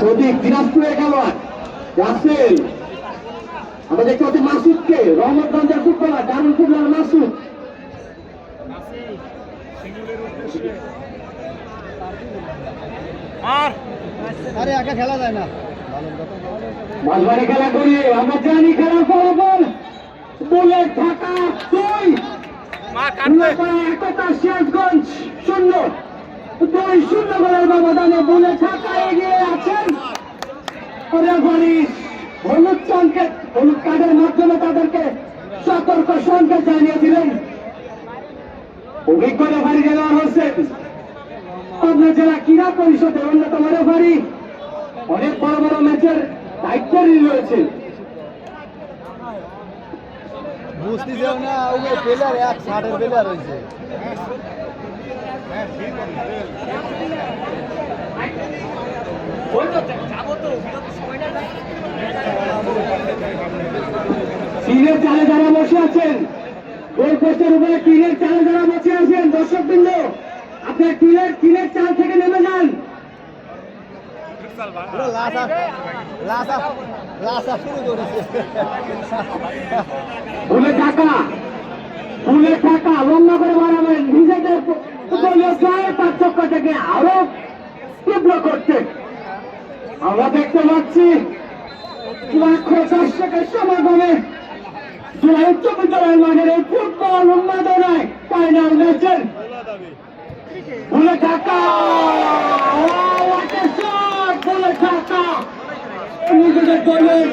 প্রদীপ দিনাজপুরের খেলোয়াড় রাসেল। আমরা দেখতে পাচ্ছি মাসুদকে, রহমতগঞ্জের ফুটবলার দারুল ফুটবলার মাসুদ। খেলা যায় না, মাঝবাড়ি খেলা করি আমরা জানি খেলার ফলাফল বলে ঢাকা 2 একতা সিরাজগঞ্জ 0 2-0 গোলের ব্যবধানে বলে ঢাকা এগিয়ে আছেন। রেফারি হলুদ সংকেত, হলুদ কার্ডের মাধ্যমে তাদেরকে সতর্ক সংকেত জানিয়েছিলেন। অভিজ্ঞ রেফারি দেওয়া হোসেন পাবনা জেলা ক্রীড়া পরিষদের অন্যতম রেফারি, অনেক বড় বড় ম্যাচের দায়িত্বই রয়েছে। বুঝতেছেও না, ওই প্লেয়ার 160-এর প্লেয়ার হয়েছে। টিনের চালে যারা বসে আছেন, গোল পোস্টের উপরে টিনের চালে যারা বসে আছেন, দর্শকবৃন্দ আপনার টিনের চাল থেকে নেমে যান। ভুলে থাকা লম্বা করে বাড়াবেন, নিজেদের পার্থক্য থেকে আরো তীব্র করতে আমরা দেখতে পাচ্ছি লাখো দর্শকের সমাগমে জেলা উচ্চ বিদ্যালয়ের মাঠের এই ফুটবল উন্মাদনায় ফাইনাল ম্যাচের ভুলে থাকা নিজেদের দলের